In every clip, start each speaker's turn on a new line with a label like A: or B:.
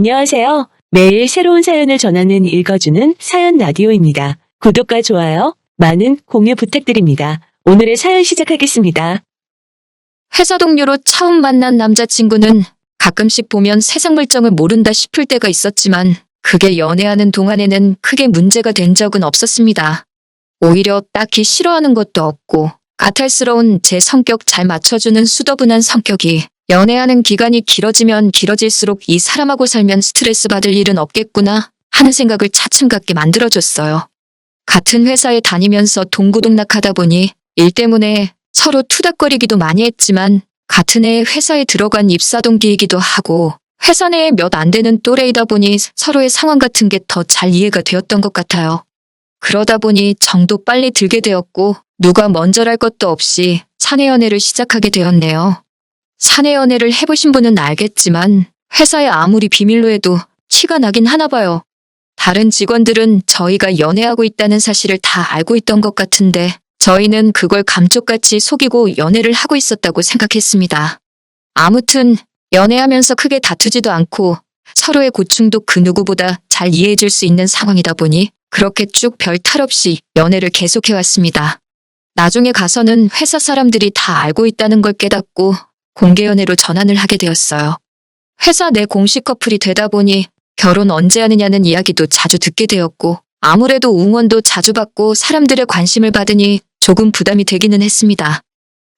A: 안녕하세요. 매일 새로운 사연을 전하는 읽어주는 사연 라디오입니다. 구독과 좋아요, 많은 공유 부탁드립니다. 오늘의 사연 시작하겠습니다.
B: 회사 동료로 처음 만난 남자친구는 가끔씩 보면 세상 물정을 모른다 싶을 때가 있었지만 그게 연애하는 동안에는 크게 문제가 된 적은 없었습니다. 오히려 딱히 싫어하는 것도 없고 까탈스러운 제 성격 잘 맞춰주는 수더분한 성격이 연애하는 기간이 길어지면 길어질수록 이 사람하고 살면 스트레스 받을 일은 없겠구나 하는 생각을 차츰 갖게 만들어줬어요. 같은 회사에 다니면서 동고동락하다 보니 일 때문에 서로 투닥거리기도 많이 했지만 같은 해에 회사에 들어간 입사 동기이기도 하고 회사 내에 몇 안 되는 또래이다 보니 서로의 상황 같은 게 더 잘 이해가 되었던 것 같아요. 그러다 보니 정도 빨리 들게 되었고 누가 먼저랄 것도 없이 사내 연애를 시작하게 되었네요. 사내 연애를 해보신 분은 알겠지만 회사에 아무리 비밀로 해도 티가 나긴 하나 봐요. 다른 직원들은 저희가 연애하고 있다는 사실을 다 알고 있던 것 같은데 저희는 그걸 감쪽같이 속이고 연애를 하고 있었다고 생각했습니다. 아무튼 연애하면서 크게 다투지도 않고 서로의 고충도 그 누구보다 잘 이해해줄 수 있는 상황이다 보니 그렇게 쭉 별 탈 없이 연애를 계속해왔습니다. 나중에 가서는 회사 사람들이 다 알고 있다는 걸 깨닫고 공개 연애로 전환을 하게 되었어요. 회사 내 공식 커플이 되다 보니 결혼 언제 하느냐는 이야기도 자주 듣게 되었고 아무래도 응원도 자주 받고 사람들의 관심을 받으니 조금 부담이 되기는 했습니다.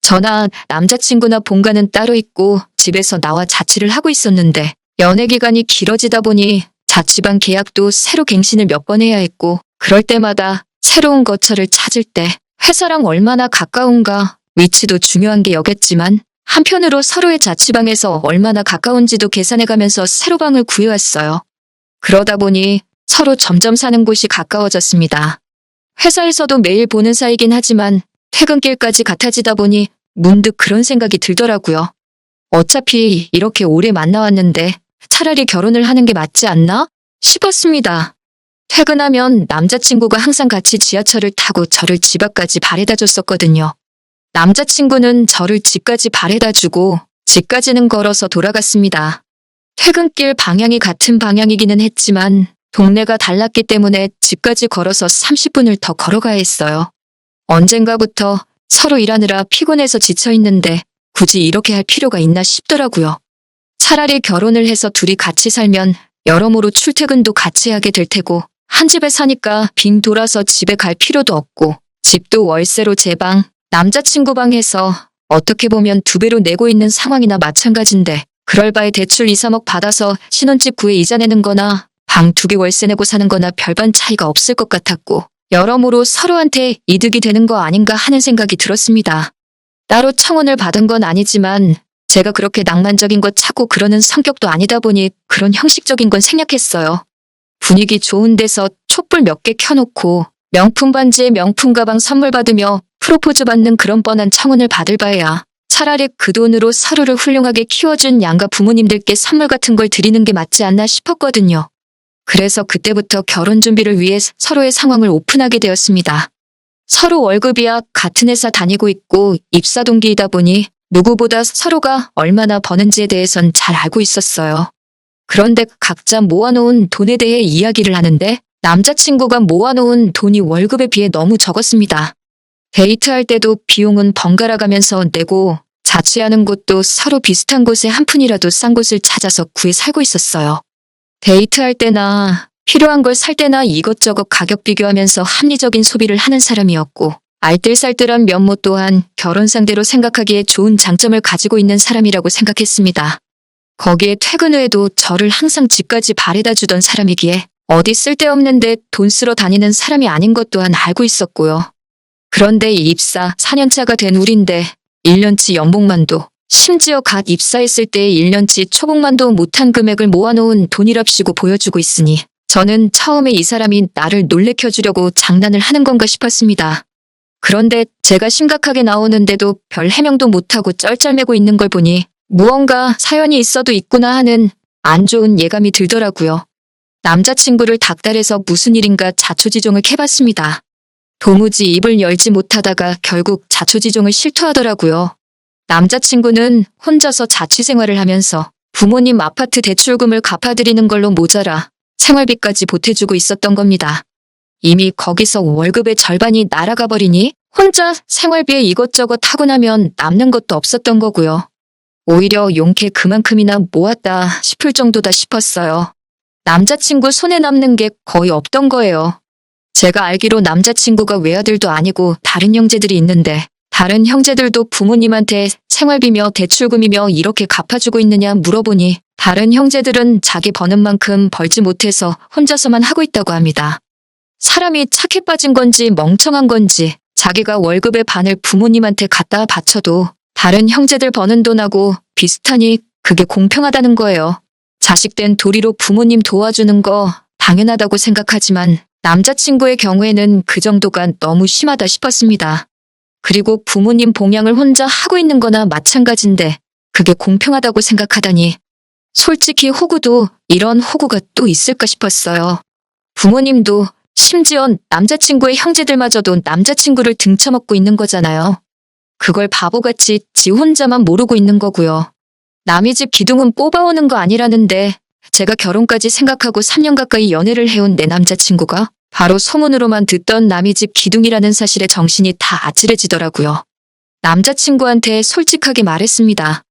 B: 저나 남자친구나 본가는 따로 있고 집에서 나와 자취를 하고 있었는데 연애 기간이 길어지다 보니 자취방 계약도 새로 갱신을 몇 번 해야 했고 그럴 때마다 새로운 거처를 찾을 때 회사랑 얼마나 가까운가 위치도 중요한 게 여겼지만 한편으로 서로의 자취방에서 얼마나 가까운지도 계산해가면서 새로 방을 구해왔어요. 그러다 보니 서로 점점 사는 곳이 가까워졌습니다. 회사에서도 매일 보는 사이긴 하지만 퇴근길까지 같아지다 보니 문득 그런 생각이 들더라고요. 어차피 이렇게 오래 만나왔는데 차라리 결혼을 하는 게 맞지 않나 싶었습니다. 퇴근하면 남자친구가 항상 같이 지하철을 타고 저를 집 앞까지 바래다 줬었거든요. 남자친구는 저를 집까지 바래다 주고 집까지는 걸어서 돌아갔습니다. 퇴근길 방향이 같은 방향이기는 했지만 동네가 달랐기 때문에 집까지 걸어서 30분을 더 걸어가야 했어요. 언젠가부터 서로 일하느라 피곤해서 지쳐있는데 굳이 이렇게 할 필요가 있나 싶더라고요. 차라리 결혼을 해서 둘이 같이 살면 여러모로 출퇴근도 같이 하게 될 테고 한 집에 사니까 빙 돌아서 집에 갈 필요도 없고 집도 월세로 제 방, 남자친구 방에서 어떻게 보면 2배로 내고 있는 상황이나 마찬가지인데 그럴 바에 대출 2, 3억 받아서 신혼집 구해 이자 내는 거나 방 2개 월세 내고 사는 거나 별반 차이가 없을 것 같았고 여러모로 서로한테 이득이 되는 거 아닌가 하는 생각이 들었습니다. 따로 청혼을 받은 건 아니지만 제가 그렇게 낭만적인 거 찾고 그러는 성격도 아니다 보니 그런 형식적인 건 생략했어요. 분위기 좋은 데서 촛불 몇 개 켜놓고 명품 반지에 명품 가방 선물 받으며 프로포즈 받는 그런 뻔한 청혼을 받을 바에야 차라리 그 돈으로 서로를 훌륭하게 키워준 양가 부모님들께 선물 같은 걸 드리는 게 맞지 않나 싶었거든요. 그래서 그때부터 결혼 준비를 위해 서로의 상황을 오픈하게 되었습니다. 서로 월급이야 같은 회사 다니고 있고 입사 동기이다 보니 누구보다 서로가 얼마나 버는지에 대해선 잘 알고 있었어요. 그런데 각자 모아놓은 돈에 대해 이야기를 하는데 남자친구가 모아놓은 돈이 월급에 비해 너무 적었습니다. 데이트할 때도 비용은 번갈아 가면서 내고 자취하는 곳도 서로 비슷한 곳에 한 푼이라도 싼 곳을 찾아서 구해 살고 있었어요. 데이트할 때나 필요한 걸 살 때나 이것저것 가격 비교하면서 합리적인 소비를 하는 사람이었고 알뜰살뜰한 면모 또한 결혼 상대로 생각하기에 좋은 장점을 가지고 있는 사람이라고 생각했습니다. 거기에 퇴근 후에도 저를 항상 집까지 바래다 주던 사람이기에 어디 쓸데없는데 돈 쓰러 다니는 사람이 아닌 것 또한 알고 있었고요. 그런데 입사 4년차가 된 우린데 1년치 연봉만도 심지어 갓 입사했을 때의 1년치 초봉만도 못한 금액을 모아놓은 돈이랍시고 보여주고 있으니 저는 처음에 이 사람이 나를 놀래켜주려고 장난을 하는 건가 싶었습니다. 그런데 제가 심각하게 나오는데도 별 해명도 못하고 쩔쩔매고 있는 걸 보니 무언가 사연이 있어도 있구나 하는 안 좋은 예감이 들더라고요. 남자친구를 닥달해서 무슨 일인가 자초지종을 캐봤습니다. 도무지 입을 열지 못하다가 결국 자초지종을 실토하더라고요. 남자친구는 혼자서 자취생활을 하면서 부모님 아파트 대출금을 갚아드리는 걸로 모자라 생활비까지 보태주고 있었던 겁니다. 이미 거기서 월급의 절반이 날아가 버리니 혼자 생활비에 이것저것 하고 나면 남는 것도 없었던 거고요. 오히려 용케 그만큼이나 모았다 싶을 정도다 싶었어요. 남자친구 손에 남는 게 거의 없던 거예요. 제가 알기로 남자친구가 외아들도 아니고 다른 형제들이 있는데 다른 형제들도 부모님한테 생활비며 대출금이며 이렇게 갚아주고 있느냐 물어보니 다른 형제들은 자기 버는 만큼 벌지 못해서 혼자서만 하고 있다고 합니다. 사람이 착해 빠진 건지 멍청한 건지 자기가 월급의 반을 부모님한테 갖다 바쳐도 다른 형제들 버는 돈하고 비슷하니 그게 공평하다는 거예요. 자식된 도리로 부모님 도와주는 거 당연하다고 생각하지만 남자친구의 경우에는 그 정도가 너무 심하다 싶었습니다. 그리고 부모님 봉양을 혼자 하고 있는 거나 마찬가지인데 그게 공평하다고 생각하다니 솔직히 호구도 이런 호구가 또 있을까 싶었어요. 부모님도 심지어 남자친구의 형제들마저도 남자친구를 등쳐먹고 있는 거잖아요. 그걸 바보같이 지 혼자만 모르고 있는 거고요. 남의 집 기둥은 뽑아오는 거 아니라는데 제가 결혼까지 생각하고 3년 가까이 연애를 해온 내 남자친구가 바로 소문으로만 듣던 남의 집 기둥이라는 사실에 정신이 다 아찔해지더라고요. 남자친구한테 솔직하게 말했습니다.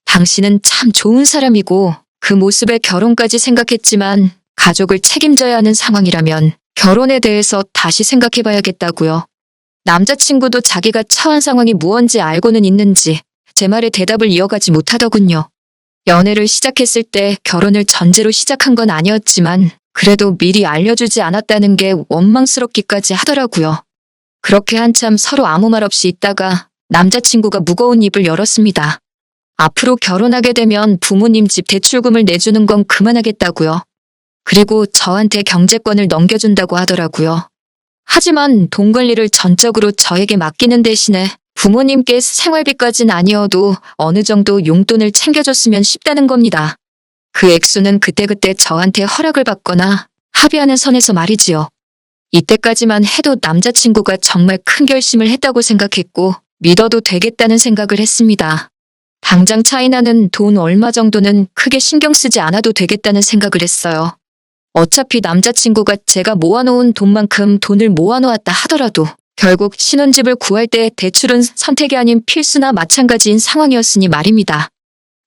B: 당신은 참 좋은 사람이고 그 모습에 결혼까지 생각했지만 가족을 책임져야 하는 상황이라면 결혼에 대해서 다시 생각해봐야겠다고요. 남자친구도 자기가 처한 상황이 무언지 알고는 있는지 제 말에 대답을 이어가지 못하더군요. 연애를 시작했을 때 결혼을 전제로 시작한 건 아니었지만 그래도 미리 알려주지 않았다는 게 원망스럽기까지 하더라고요. 그렇게 한참 서로 아무 말 없이 있다가 남자친구가 무거운 입을 열었습니다. 앞으로 결혼하게 되면 부모님 집 대출금을 내주는 건 그만하겠다고요. 그리고 저한테 경제권을 넘겨준다고 하더라고요. 하지만 돈 관리를 전적으로 저에게 맡기는 대신에 부모님께 생활비까진 아니어도 어느 정도 용돈을 챙겨줬으면 싶다는 겁니다. 그 액수는 그때그때 저한테 허락을 받거나 합의하는 선에서 말이지요. 이때까지만 해도 남자친구가 정말 큰 결심을 했다고 생각했고 믿어도 되겠다는 생각을 했습니다. 당장 차이나는 돈 얼마 정도는 크게 신경 쓰지 않아도 되겠다는 생각을 했어요. 어차피 남자친구가 제가 모아놓은 돈만큼 돈을 모아놓았다 하더라도 결국 신혼집을 구할 때 대출은 선택이 아닌 필수나 마찬가지인 상황이었으니 말입니다.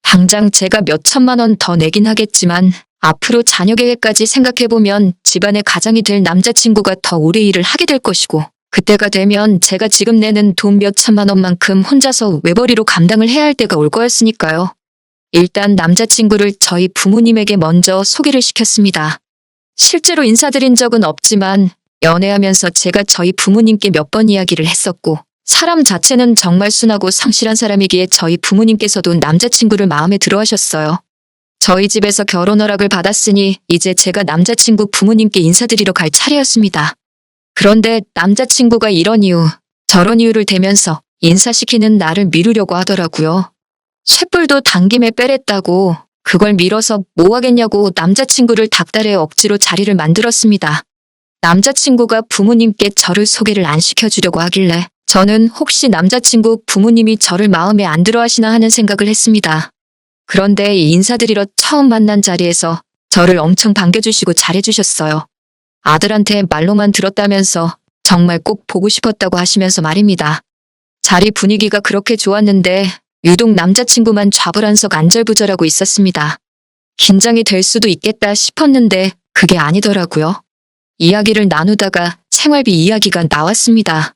B: 당장 제가 몇 천만 원 더 내긴 하겠지만 앞으로 자녀 계획까지 생각해보면 집안의 가장이 될 남자친구가 더 오래 일을 하게 될 것이고 그때가 되면 제가 지금 내는 돈 몇 천만 원만큼 혼자서 외벌이로 감당을 해야 할 때가 올 거였으니까요. 일단 남자친구를 저희 부모님에게 먼저 소개를 시켰습니다. 실제로 인사드린 적은 없지만 연애하면서 제가 저희 부모님께 몇 번 이야기를 했었고 사람 자체는 정말 순하고 성실한 사람이기에 저희 부모님께서도 남자친구를 마음에 들어 하셨어요. 저희 집에서 결혼 허락을 받았으니 이제 제가 남자친구 부모님께 인사드리러 갈 차례였습니다. 그런데 남자친구가 이런 이유, 저런 이유를 대면서 인사시키는 나를 미루려고 하더라고요. 쇳불도 당김에 빼랬다고 그걸 밀어서 뭐 하겠냐고 남자친구를 닥달해 억지로 자리를 만들었습니다. 남자친구가 부모님께 저를 소개를 안 시켜주려고 하길래 저는 혹시 남자친구 부모님이 저를 마음에 안 들어 하시나 하는 생각을 했습니다. 그런데 인사드리러 처음 만난 자리에서 저를 엄청 반겨주시고 잘해주셨어요. 아들한테 말로만 들었다면서 정말 꼭 보고 싶었다고 하시면서 말입니다. 자리 분위기가 그렇게 좋았는데 유독 남자친구만 좌불안석 안절부절하고 있었습니다. 긴장이 될 수도 있겠다 싶었는데 그게 아니더라고요. 이야기를 나누다가 생활비 이야기가 나왔습니다.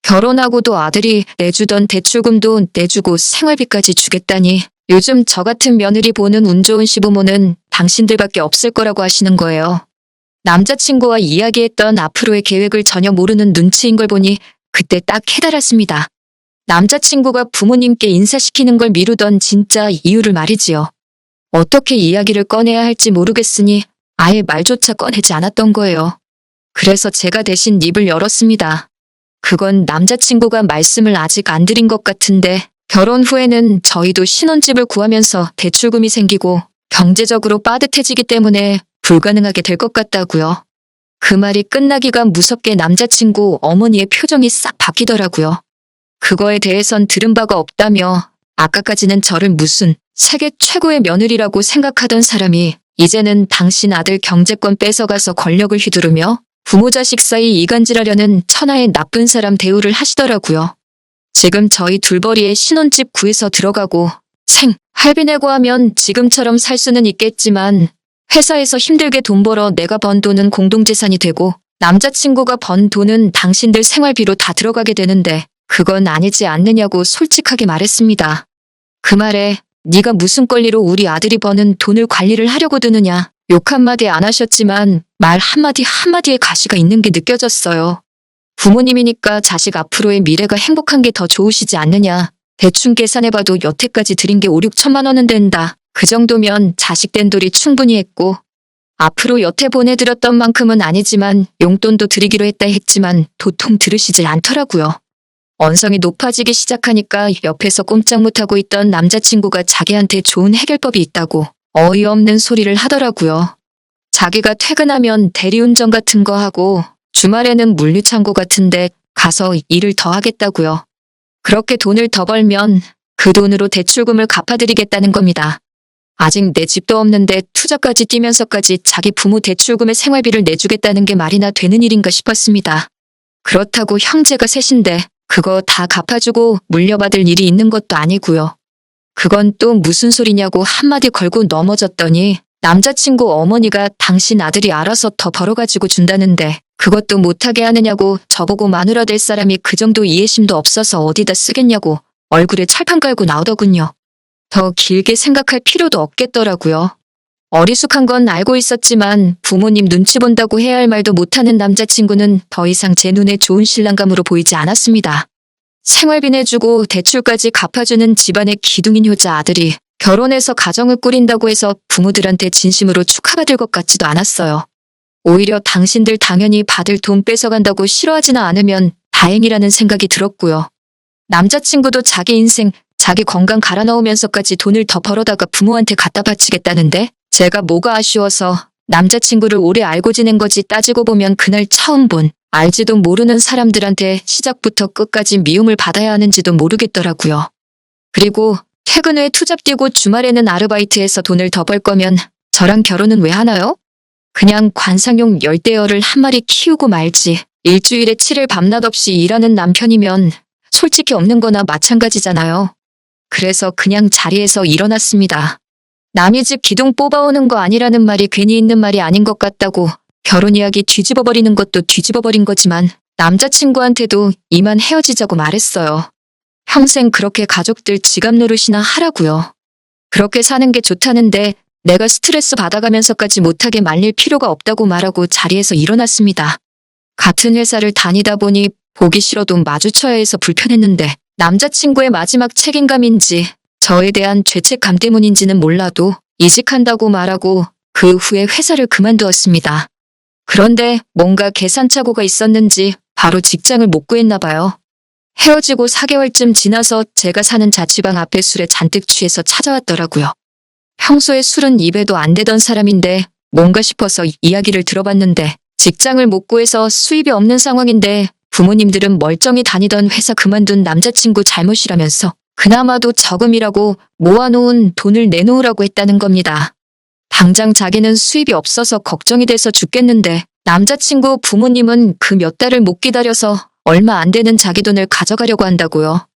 B: 결혼하고도 아들이 내주던 대출금도 내주고 생활비까지 주겠다니 요즘 저 같은 며느리 보는 운 좋은 시부모는 당신들밖에 없을 거라고 하시는 거예요. 남자친구와 이야기했던 앞으로의 계획을 전혀 모르는 눈치인 걸 보니 그때 딱 깨달았습니다. 남자친구가 부모님께 인사시키는 걸 미루던 진짜 이유를 말이지요. 어떻게 이야기를 꺼내야 할지 모르겠으니 아예 말조차 꺼내지 않았던 거예요. 그래서 제가 대신 입을 열었습니다. 그건 남자친구가 말씀을 아직 안 드린 것 같은데 결혼 후에는 저희도 신혼집을 구하면서 대출금이 생기고 경제적으로 빠듯해지기 때문에 불가능하게 될 것 같다고요. 그 말이 끝나기가 무섭게 남자친구 어머니의 표정이 싹 바뀌더라고요. 그거에 대해선 들은 바가 없다며 아까까지는 저를 무슨 세계 최고의 며느리라고 생각하던 사람이 이제는 당신 아들 경제권 뺏어가서 권력을 휘두르며 부모 자식 사이 이간질하려는 천하의 나쁜 사람 대우를 하시더라고요. 지금 저희 둘벌이의 신혼집 구해서 들어가고 할비 내고 하면 지금처럼 살 수는 있겠지만 회사에서 힘들게 돈 벌어 내가 번 돈은 공동재산이 되고 남자친구가 번 돈은 당신들 생활비로 다 들어가게 되는데 그건 아니지 않느냐고 솔직하게 말했습니다. 그 말에 네가 무슨 권리로 우리 아들이 버는 돈을 관리를 하려고 드느냐. 욕 한마디 안 하셨지만 말 한마디 한마디에 가시가 있는 게 느껴졌어요. 부모님이니까 자식 앞으로의 미래가 행복한 게 더 좋으시지 않느냐. 대충 계산해봐도 여태까지 드린 게 5, 6천만 원은 된다. 그 정도면 자식 된 돌이 충분히 했고 앞으로 여태 보내드렸던 만큼은 아니지만 용돈도 드리기로 했지만 도통 들으시질 않더라고요. 언성이 높아지기 시작하니까 옆에서 꼼짝 못하고 있던 남자친구가 자기한테 좋은 해결법이 있다고 어이없는 소리를 하더라고요. 자기가 퇴근하면 대리운전 같은 거 하고 주말에는 물류창고 같은데 가서 일을 더 하겠다고요. 그렇게 돈을 더 벌면 그 돈으로 대출금을 갚아드리겠다는 겁니다. 아직 내 집도 없는데 투자까지 뛰면서까지 자기 부모 대출금의 생활비를 내주겠다는 게 말이나 되는 일인가 싶었습니다. 그렇다고 형제가 셋인데 그거 다 갚아주고 물려받을 일이 있는 것도 아니고요. 그건 또 무슨 소리냐고 한마디 걸고 넘어졌더니 남자친구 어머니가 당신 아들이 알아서 더 벌어가지고 준다는데 그것도 못하게 하느냐고 저보고 마누라 될 사람이 그 정도 이해심도 없어서 어디다 쓰겠냐고 얼굴에 철판 깔고 나오더군요. 더 길게 생각할 필요도 없겠더라고요. 어리숙한 건 알고 있었지만 부모님 눈치 본다고 해야 할 말도 못하는 남자친구는 더 이상 제 눈에 좋은 신랑감으로 보이지 않았습니다. 생활비 내주고 대출까지 갚아주는 집안의 기둥인 효자 아들이 결혼해서 가정을 꾸린다고 해서 부모들한테 진심으로 축하받을 것 같지도 않았어요. 오히려 당신들 당연히 받을 돈 뺏어간다고 싫어하지는 않으면 다행이라는 생각이 들었고요. 남자친구도 자기 인생, 자기 건강 갈아 넣으면서까지 돈을 더 벌어다가 부모한테 갖다 바치겠다는데 제가 뭐가 아쉬워서 남자친구를 오래 알고 지낸 거지 따지고 보면 그날 처음 본 알지도 모르는 사람들한테 시작부터 끝까지 미움을 받아야 하는지도 모르겠더라고요. 그리고 퇴근 후에 투잡 뛰고 주말에는 아르바이트해서 돈을 더 벌 거면 저랑 결혼은 왜 하나요? 그냥 관상용 열대어를 한 마리 키우고 말지. 일주일에 7일 밤낮 없이 일하는 남편이면 솔직히 없는 거나 마찬가지잖아요. 그래서 그냥 자리에서 일어났습니다. 남의 집 기둥 뽑아오는 거 아니라는 말이 괜히 있는 말이 아닌 것 같다고 결혼 이야기 뒤집어버리는 것도 뒤집어버린 거지만 남자친구한테도 이만 헤어지자고 말했어요. 평생 그렇게 가족들 지갑 노릇이나 하라고요. 그렇게 사는 게 좋다는데 내가 스트레스 받아가면서까지 못하게 말릴 필요가 없다고 말하고 자리에서 일어났습니다. 같은 회사를 다니다 보니 보기 싫어도 마주쳐야 해서 불편했는데 남자친구의 마지막 책임감인지 저에 대한 죄책감 때문인지는 몰라도 이직한다고 말하고 그 후에 회사를 그만두었습니다. 그런데 뭔가 계산착오가 있었는지 바로 직장을 못 구했나 봐요. 헤어지고 4개월쯤 지나서 제가 사는 자취방 앞에 술에 잔뜩 취해서 찾아왔더라고요. 평소에 술은 입에도 안 대던 사람인데 뭔가 싶어서 이야기를 들어봤는데 직장을 못 구해서 수입이 없는 상황인데 부모님들은 멀쩡히 다니던 회사 그만둔 남자친구 잘못이라면서 그나마도 저금이라고 모아놓은 돈을 내놓으라고 했다는 겁니다. 당장 자기는 수입이 없어서 걱정이 돼서 죽겠는데 남자친구 부모님은 그 몇 달을 못 기다려서 얼마 안 되는 자기 돈을 가져가려고 한다고요.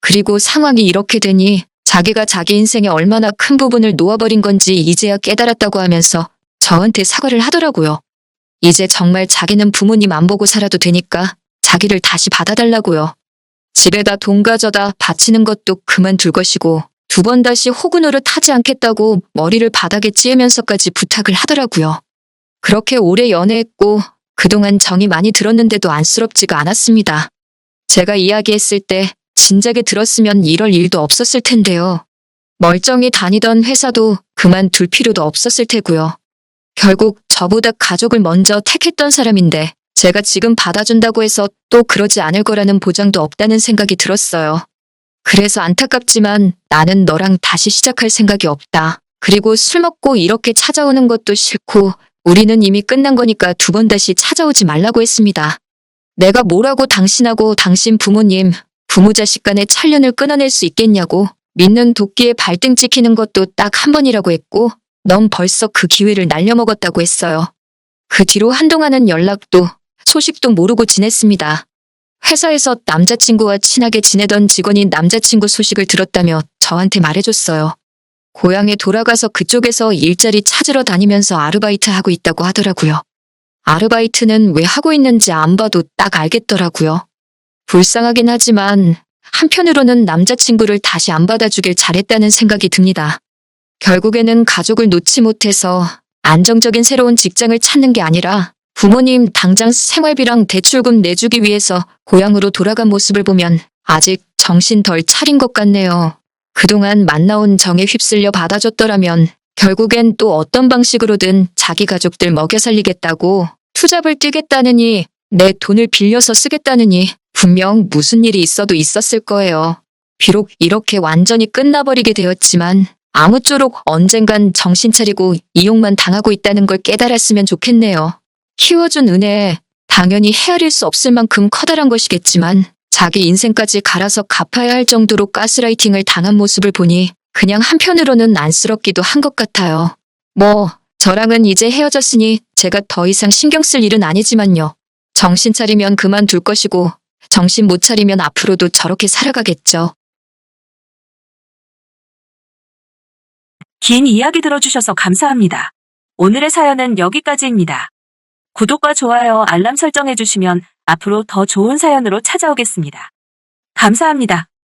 B: 그리고 상황이 이렇게 되니 자기가 자기 인생에 얼마나 큰 부분을 놓아버린 건지 이제야 깨달았다고 하면서 저한테 사과를 하더라고요. 이제 정말 자기는 부모님 안 보고 살아도 되니까 자기를 다시 받아달라고요. 집에다 돈 가져다 바치는 것도 그만둘 것이고 2번 다시 호구 노릇 하지 않겠다고 머리를 바닥에 찌으면서까지 부탁을 하더라고요. 그렇게 오래 연애했고 그동안 정이 많이 들었는데도 안쓰럽지가 않았습니다. 제가 이야기했을 때 진작에 들었으면 이럴 일도 없었을 텐데요. 멀쩡히 다니던 회사도 그만둘 필요도 없었을 테고요. 결국 저보다 가족을 먼저 택했던 사람인데 제가 지금 받아준다고 해서 또 그러지 않을 거라는 보장도 없다는 생각이 들었어요. 그래서 안타깝지만 나는 너랑 다시 시작할 생각이 없다. 그리고 술 먹고 이렇게 찾아오는 것도 싫고 우리는 이미 끝난 거니까 2번 다시 찾아오지 말라고 했습니다. 내가 뭐라고 당신하고 당신 부모님, 부모 자식 간의 천련을 끊어낼 수 있겠냐고 믿는 도끼에 발등 찍히는 것도 딱 한 번이라고 했고, 넌 벌써 그 기회를 날려먹었다고 했어요. 그 뒤로 한동안은 연락도, 소식도 모르고 지냈습니다. 회사에서 남자친구와 친하게 지내던 직원이 남자친구 소식을 들었다며 저한테 말해줬어요. 고향에 돌아가서 그쪽에서 일자리 찾으러 다니면서 아르바이트 하고 있다고 하더라고요. 아르바이트는 왜 하고 있는지 안 봐도 딱 알겠더라고요. 불쌍하긴 하지만 한편으로는 남자친구를 다시 안 받아주길 잘했다는 생각이 듭니다. 결국에는 가족을 놓지 못해서 안정적인 새로운 직장을 찾는 게 아니라 부모님 당장 생활비랑 대출금 내주기 위해서 고향으로 돌아간 모습을 보면 아직 정신 덜 차린 것 같네요. 그동안 만나온 정에 휩쓸려 받아줬더라면 결국엔 또 어떤 방식으로든 자기 가족들 먹여 살리겠다고 투잡을 뛰겠다느니 내 돈을 빌려서 쓰겠다느니 분명 무슨 일이 있어도 있었을 거예요. 비록 이렇게 완전히 끝나버리게 되었지만 아무쪼록 언젠간 정신 차리고 이용만 당하고 있다는 걸 깨달았으면 좋겠네요. 키워준 은혜, 당연히 헤아릴 수 없을 만큼 커다란 것이겠지만 자기 인생까지 갈아서 갚아야 할 정도로 가스라이팅을 당한 모습을 보니 그냥 한편으로는 안쓰럽기도 한 것 같아요. 저랑은 이제 헤어졌으니 제가 더 이상 신경 쓸 일은 아니지만요. 정신 차리면 그만둘 것이고 정신 못 차리면 앞으로도 저렇게 살아가겠죠.
A: 긴 이야기 들어주셔서 감사합니다. 오늘의 사연은 여기까지입니다. 구독과 좋아요, 알람 설정해주시면 앞으로 더 좋은 사연으로 찾아오겠습니다. 감사합니다.